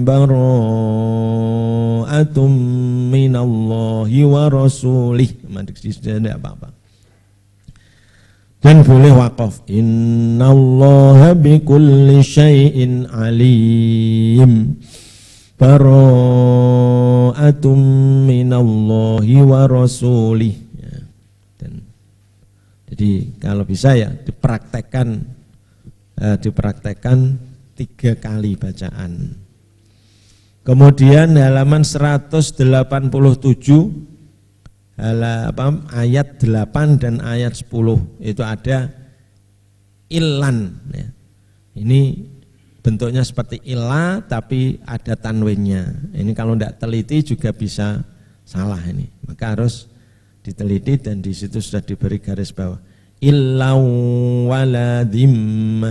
bara'atum minallahi wa rasulih. Tidak apa-apa. Dan boleh waqaf, innallaha bikulli syai'in alim, bara'atum minallahi wa rasulih. Ya. Jadi kalau bisa ya dipraktekkan 3 kali bacaan. Kemudian halaman 187 ayat 8 dan ayat 10 itu ada ilan ya. Ini bentuknya seperti illa tapi ada tanwinnya. Ini kalau tidak teliti juga bisa salah ini. Maka harus diteliti dan di situ sudah diberi garis bawah. Illa waladim.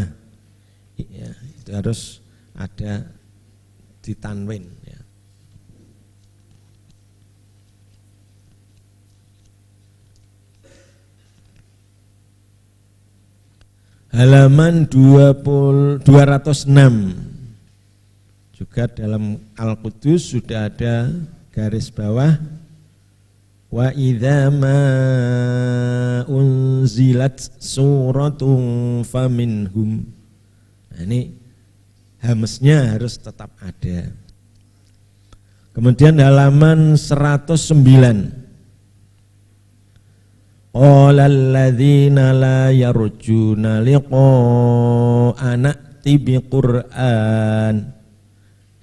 Ya, itu harus ada di tanwin ya. Halaman 206 juga dalam Al-Qudus sudah ada garis bawah, wa idza ma unzilat suratun faminhum. Nah, ini hamznya harus tetap ada. Kemudian halaman 109, qala alladzina la yarjuna liqa'ana biqur'an.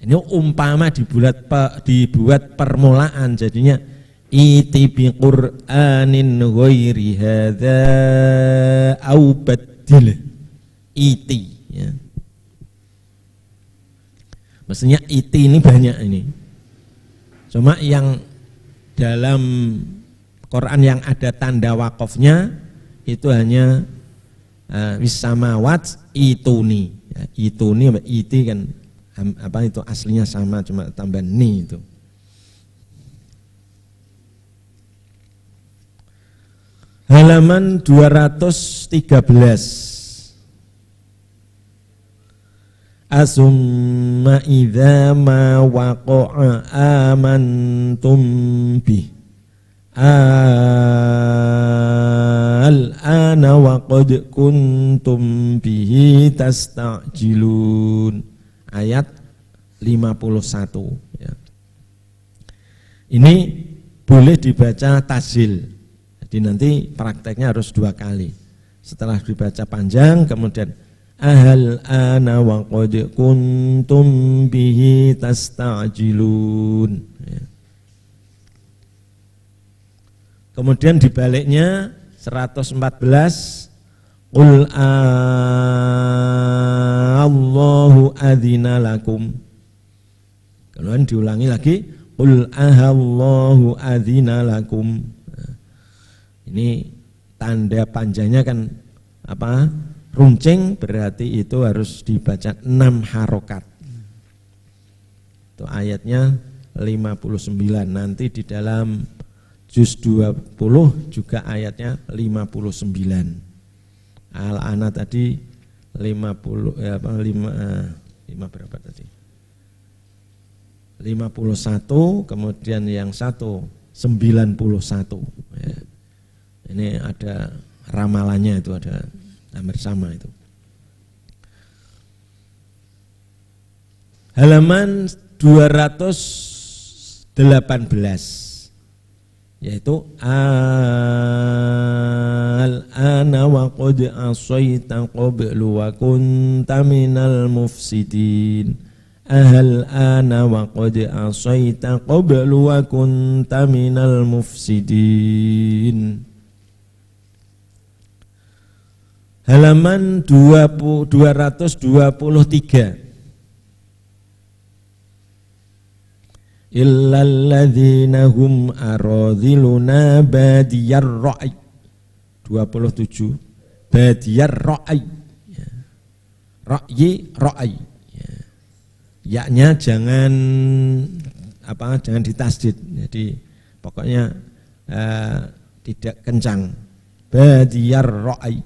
Ini umpama dibuat permulaan, jadinya iti biqur'anin ghairi hadza au badil. Iti ya. Maksudnya iti ini banyak ini. Cuma yang dalam Quran yang ada tanda wakofnya itu hanya wisamawat ituni ya, ituni iti kan apa itu aslinya sama cuma tambah ni itu. Halaman 213, asumma idza ma waqa'a amantum bih al-ana wa qad kuntum bihi tasta'jilun. Ayat 51 ya. Ini boleh dibaca tazil. Jadi nanti prakteknya harus 2 kali. Setelah dibaca panjang kemudian al-ana wa qad kuntum bihi tasta'jilun ya. Kemudian dibaliknya 114, qul Allahu adzina lakum. Kemudian diulangi lagi, qul Allahu adzina lakum. Nah, ini tanda panjangnya kan apa? Runcing, berarti itu harus dibaca 6 harokat. Itu ayatnya 59. Nanti di dalam Juz 20 juga ayatnya 59. Al-Ana tadi 50 5 berapa tadi? 51, kemudian yang satu 91. Ya. Ini ada ramalannya itu, ada hampir sama itu. halaman 218, yaitu al-ana wa qad asaita qablu wa kunta minal mufsidin. Al-ana wa qad asaita qablu wa kunta minal mufsidin. Halaman 223. Illalladzina hum aradhiluna badiyar ra'i. 27. Badiyar ra'i. Ra'yi ra'i. Ya-nya jangan ditasdid. Jadi pokoknya tidak kencang. Badiyar ra'i.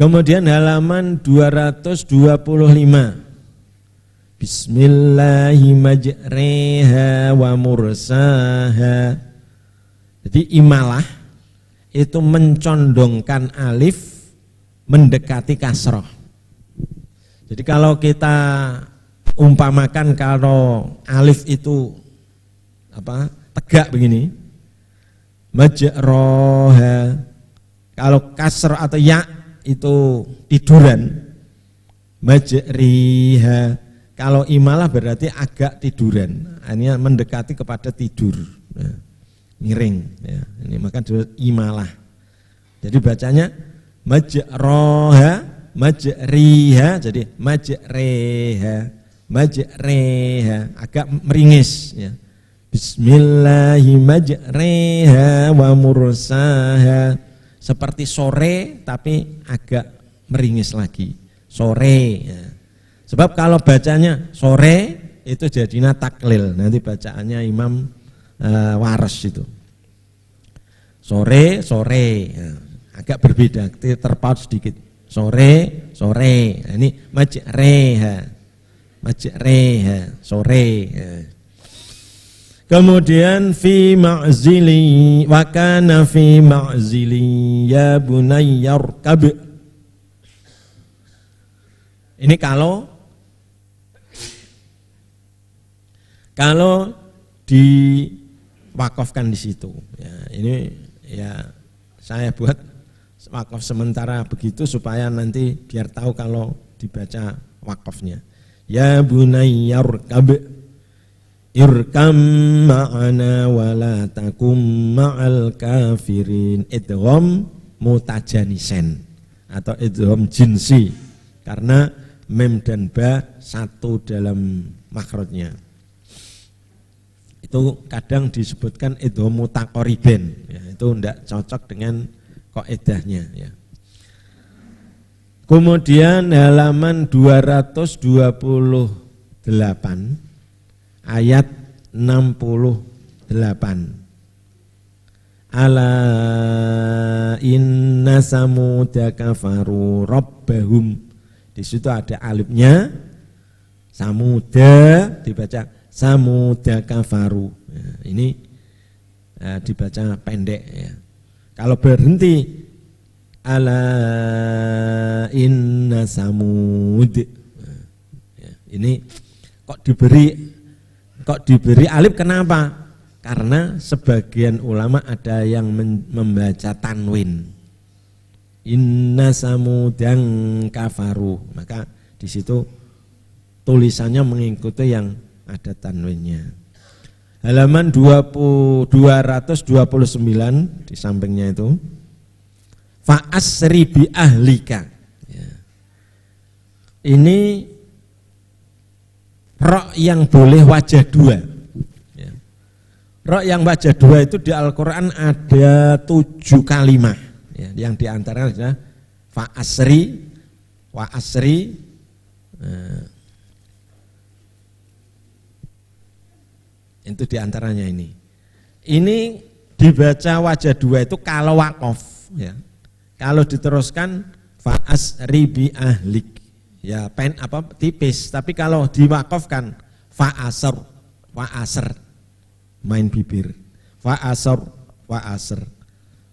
Kemudian halaman 225. Bismillahi majriha wa mursaha. Jadi imalah itu mencondongkan alif mendekati kasroh. Jadi kalau kita umpamakan kalau alif itu tegak begini, majroha. Kalau kasroh atau ya itu tiduran, majriha. Kalau imalah berarti agak tiduran, hanya mendekati kepada tidur, miring. Ya. Ini maka disebut imalah. Jadi bacanya majroha, majriha, jadi majreha, majreha, agak meringis. Ya. Bismillahi majreha wa mursaha. Seperti sore tapi agak meringis lagi. Sore. Ya. Sebab kalau bacanya sore itu jadinya taklil, nanti bacaannya Imam Waras itu. Sore, ya, agak berbeda, terpaut sedikit. Sore, nah, ini majreha, sore. Ya. Kemudian fi ma'zili wa kana fi ma'zili ya bunayyarkab. Ini kalau diwakafkan di situ, ya, ini ya saya buat wakaf sementara begitu supaya nanti biar tahu kalau dibaca wakafnya. Ya bunayyarkab irkam ma'ana wala takum ma'al kafirin. Idgham mutajanisen atau idgham jinsi karena mem dan ba satu dalam makhrajnya. Itu kadang disebutkan idgham mutaqariben, ya, itu tidak cocok dengan kaidahnya, ya. Kemudian halaman 228 ayat 68. Ala inna samuda kafaru rabbahum. Di situ ada alifnya, samuda dibaca samuda kafaru. Ya, ini dibaca pendek, ya. Kalau berhenti ala inna samud, ya, ini kok diberi alif, kenapa? Karena sebagian ulama ada yang membaca tanwin. Inna samudang kafaru, maka di situ tulisannya mengikuti yang ada tanwinnya. Halaman 229 di sampingnya itu fa'asri bi ahlika, ya. Ini ro yang boleh wajah dua, ya. Ro yang wajah dua itu di Al-Quran ada 7 kalimat, ya, yang diantaranya adalah fa'asri, wa'asri, itu diantaranya ini. Ini dibaca wajah dua itu kalau wakaf, ya. Kalau diteruskan fa'asri bi ahlik, ya tipis. Tapi kalau diwakafkan fa'asr, main bibir.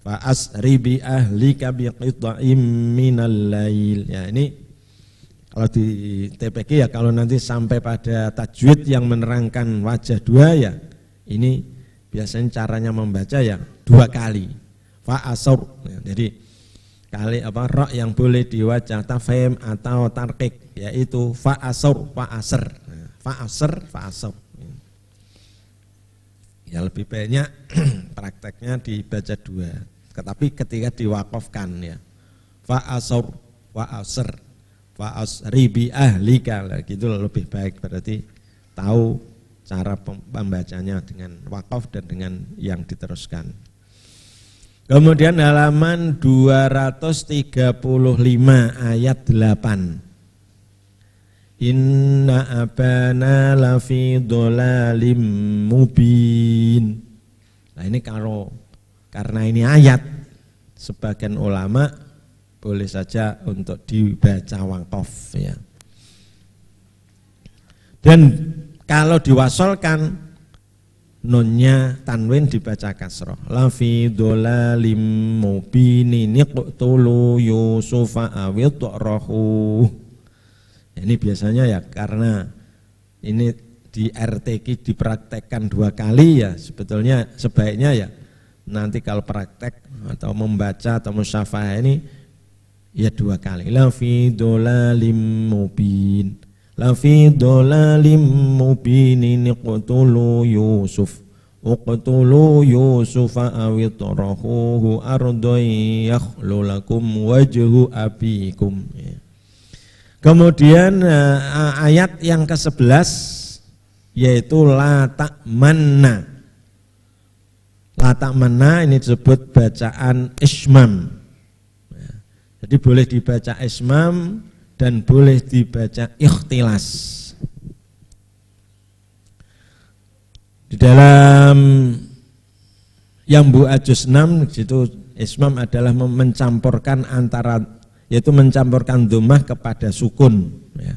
Fa'asri bi ahlika bi qita'im minal lail. Ya, ini Kalau di TPQ ya kalau nanti sampai pada tajwid yang menerangkan wajah dua ya ini biasanya caranya membaca ya 2 kali. Fa'asur. Jadi kali ra yang boleh diwajah tafhim atau tarqiq yaitu fa'asur, fa'asr. Fa'asr. Ya lebih banyak prakteknya dibaca 2. Tetapi ketika diwakafkan ya fa'asur, fa'asr, fa'asri bi ahlika gitu lebih baik, berarti tahu cara pembacanya dengan wakaf dan dengan yang diteruskan. Kemudian halaman 235 ayat 8. Inna abana lafi dhalalim mubin. Nah ini karena ini ayat, sebagian ulama boleh saja untuk dibaca wakaf ya. Dan kalau diwasolkan nunnya tanwin dibaca kasroh. Lafi dhalalim mubinin iqtulu yusufa awid'rahu. Ini biasanya ya karena ini di RTQ dipraktekkan 2 kali ya, sebetulnya sebaiknya ya nanti kalau praktek atau membaca atau musyafah ini ya 2 kali. Lafi dhalalim mubin, lafi dhalalim mubinin iqtulu yusuf, uqtulu yusufa awid'rahu ardoy yakhlu lakum wajhu abikum. Kemudian ayat yang ke-11 yaitu la ta'manna. La ta'manna ini disebut bacaan ismam. Jadi boleh dibaca ismam dan boleh dibaca ikhtilas. Di dalam Yambu Ajuz 6 situ ismam adalah mencampurkan antara, yaitu mencampurkan dhammah kepada sukun ya.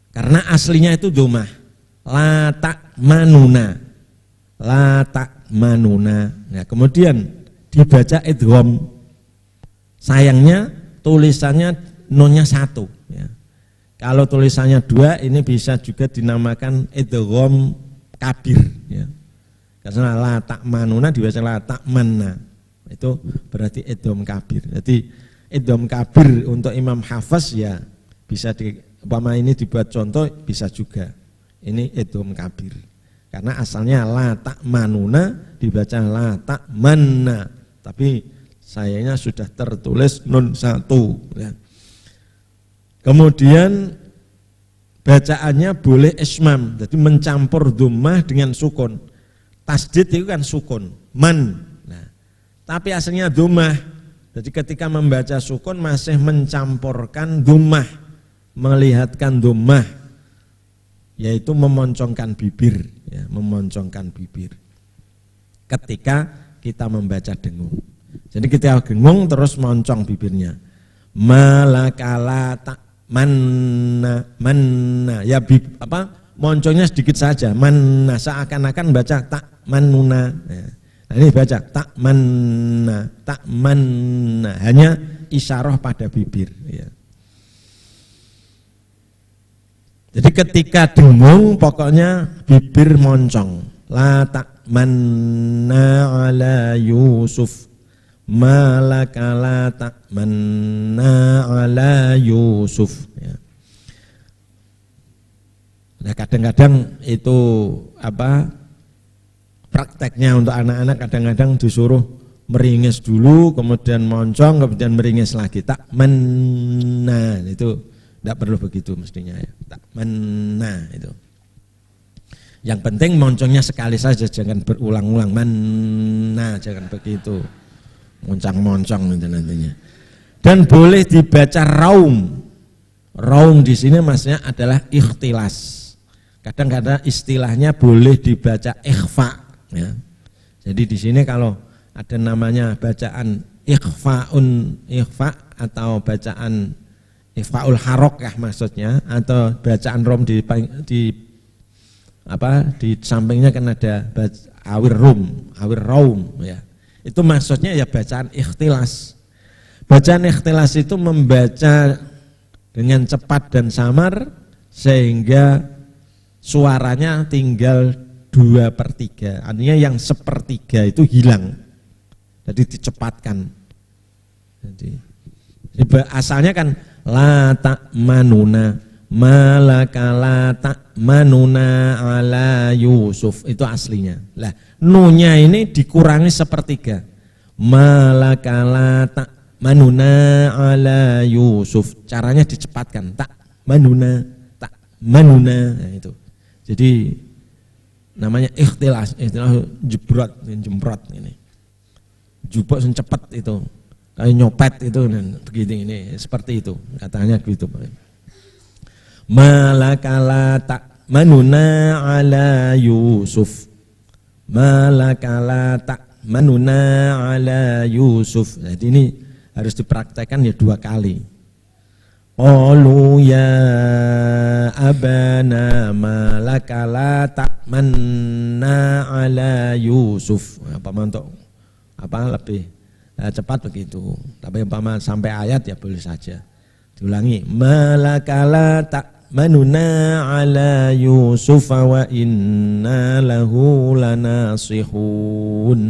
Karena aslinya itu dhammah. La ta'manuna. La ta'manuna. Nah, kemudian dibaca idgham. Sayangnya tulisannya nunnya 1 ya. Kalau tulisannya 2 ini bisa juga dinamakan idgham kabir ya. Karena la ta'manuna dibaca la ta'manna. Itu berarti idgham kabir. Jadi idgham kabir untuk Imam Hafaz ya bisa ini dibuat contoh bisa juga. Ini idgham kabir. Karena asalnya la ta'manuna dibaca la ta'manna. Tapi sayangnya sudah tertulis nun 1 ya. Kemudian bacaannya boleh ismam, jadi mencampur dhammah dengan sukun. Tasdid itu kan sukun, man. Nah, tapi aslinya dhammah. Jadi ketika membaca sukun masih mencampurkan dhammah, melihatkan dhammah, yaitu memoncongkan bibir, ya, memoncongkan bibir. Ketika kita membaca dengung, jadi kita dengung terus moncong bibirnya. Malakala tak manna, ya moncongnya sedikit saja, manna, seakan-akan baca tak manuna. Ya. Nah, ini baca tak manna, hanya isyarah pada bibir ya. Jadi ketika dengung pokoknya bibir moncong. La tak manna ala Yusuf, malaka la tak manna ala Yusuf ya. Nah kadang-kadang itu prakteknya untuk anak-anak kadang-kadang disuruh meringis dulu, kemudian moncong, kemudian meringis lagi. Tak menna itu tidak perlu begitu mestinya ya. Tak menna itu. Yang penting moncongnya sekali saja, jangan berulang-ulang. Menna jangan begitu. Moncong-moncong itu nantinya. Dan boleh dibaca raum. Raum di sini maksudnya adalah ikhtilas. Kadang-kadang istilahnya boleh dibaca ikhfa. Ya. Jadi di sini kalau ada namanya bacaan ikhfa atau bacaan ikhfaul harokah maksudnya, atau bacaan rom di sampingnya kan ada awir raum ya. Itu maksudnya ya bacaan ikhtilas. Bacaan ikhtilas itu membaca dengan cepat dan samar sehingga suaranya tinggal 2/3. Artinya yang 1/3 itu hilang. Jadi dicepatkan. Jadi asalnya kan la ta'manuna malaka la ta'manuna ala Yusuf, itu aslinya. Lah nunya ini dikurangi 1/3. Malaka la ta'manuna ala Yusuf. Caranya dicepatkan. Ta'manuna nah itu. Jadi namanya ikhtilas jebrot ini. Jupuk yang cepat itu. Kayak nyopet itu begini ini seperti itu. Katanya gitu. Malakala ta'manuna ala Yusuf. Malakala ta'manuna ala Yusuf. Jadi ini harus dipraktekkan ya 2 kali. Qalu ya abana malakala ta'manna ala Yusuf. Apa mantuk? Apa lebih cepat begitu. Tapi umpama sampai ayat ya boleh saja. Diulangi. Malakala ta'manuna ala Yusuf wa inna lahu lanasihun.